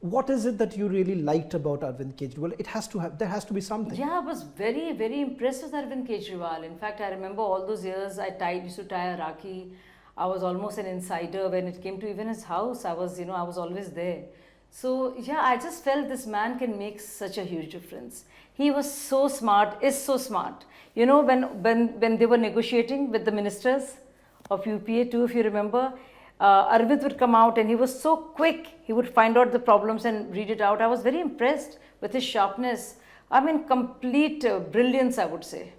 What is it that you really liked about Arvind Kejriwal? There has to be something. Yeah, I was very, very impressed with Arvind Kejriwal. In fact, I remember all those years used to tie a Rakhi. I was almost an insider when it came to even his house. I was always there. So yeah, I just felt this man can make such a huge difference. He was so smart, is so smart. When they were negotiating with the ministers of UPA-2, if you remember, Arvind would come out and he was so quick. He would find out the problems and read it out. I was very impressed with his sharpness. I mean, complete brilliance, I would say.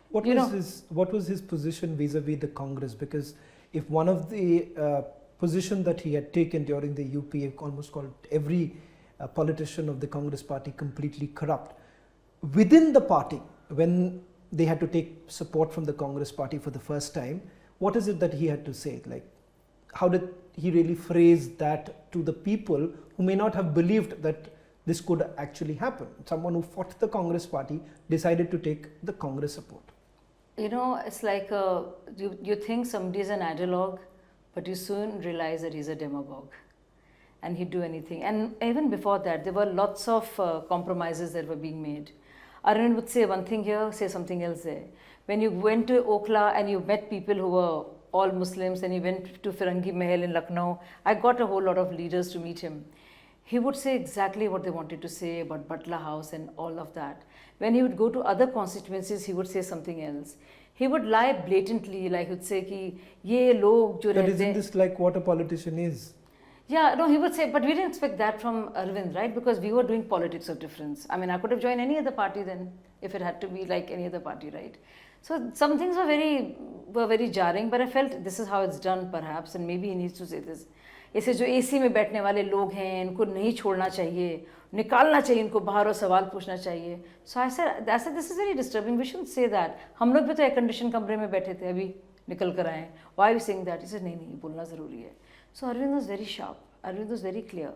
What was his position vis-a-vis the Congress? Because if one of the position that he had taken during the UPA almost called every politician of the Congress party completely corrupt. Within the party, when they had to take support from the Congress party for the first time, what is it that he had to say? Like, how did he really phrase that to the people who may not have believed that this could actually happen? Someone who fought the Congress party decided to take the Congress support. It's like you think somebody is an ideologue, but you soon realize that he's a demagogue and he'd do anything. And even before that, there were lots of compromises that were being made. Arvind would say one thing here, say something else there. When you went to Okhla and you met people who were all Muslims and you went to Firangi Mahal in Lucknow, I got a whole lot of leaders to meet him. He would say exactly what they wanted to say about Batla House and all of that. When he would go to other constituencies, he would say something else. He would lie blatantly, like he would say ki ye log jo But isn't this like what a politician is? Yeah, no, he would say, but we didn't expect that from Arvind, right? Because we were doing politics of difference. I mean, I could have joined any other party then, if it had to be like any other party, right? So some things were very jarring, but I felt this is how it's done perhaps, and maybe he needs to say this. ऐसे जो AC में बैठने वाले लोग हैं, इनको नहीं छोड़ना चाहिए, निकालना चाहिए इनको बाहर और सवाल पूछना चाहिए. So I said this is very disturbing. We shouldn't say that. हम लोग भी तो air conditioned कमरे में बैठे थे अभी निकल कर आए. Why are we saying that? He said नहीं बोलना ज़रूरी है. So Arvind was very sharp. Arvind was very clear.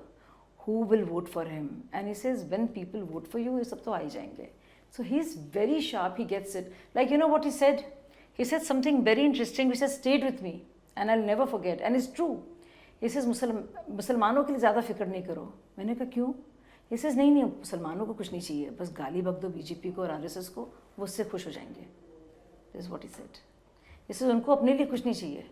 Who will vote for him? And he says when people vote for you, ये सब तो आ ही जाएंगे. So he's very sharp. He gets it. Like what he said? He said something very interesting which has stayed with me and I'll never forget. And it's true. He says मुसलमानों के लिए ज़्यादा फिक्र नहीं करो. मैंने कहा क्यों? He says नहीं मुसलमानों को कुछ नहीं चाहिए, बस गाली बक दो बीजेपी को और आरएसएस को, वो उससे खुश हो जाएंगे. This is what he said. He says उनको अपने लिए कुछ नहीं चाहिए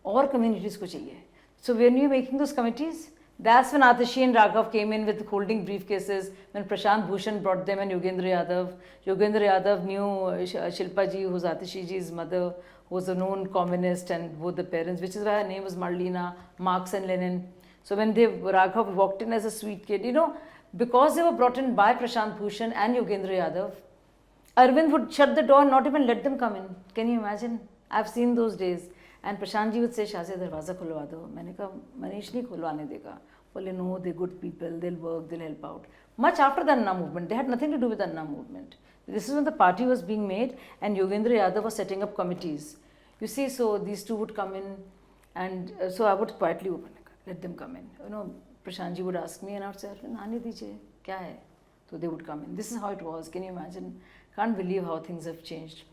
और कम्युनिटीज़ को चाहिए. So when you were making those committees, that's when Atashi and Raghav came in with holding briefcases, when Prashant Bhushan brought them and Yogendra Yadav. Yogendra Yadav knew Shilpa ji, who's Atashi ji's mother, who was a known communist, and both the parents, which is why her name was Marlena, Marx and Lenin. So when Raghav walked in as a sweet kid, because they were brought in by Prashant Bhushan and Yogendra Yadav, Arvind would shut the door and not even let them come in. Can you imagine? I've seen those days. And Prashant ji would say, Shazia, दरवाज़ा खुलवा दो. मैंने कहा मनीष नहीं खुलवाने देगा. बोले no, they're good people, they'll work, they'll help out. Much after the Anna movement, they had nothing to do with the Anna movement. This is when the party was being made and Yogendra Yadav was setting up committees. You see, so these two would come in and so I would quietly let them come in. Prashant ji would ask me and I would say, Arvind, आने दीजिए, क्या है? So they would come in. This is how it was. Can you imagine? Can't believe how things have changed.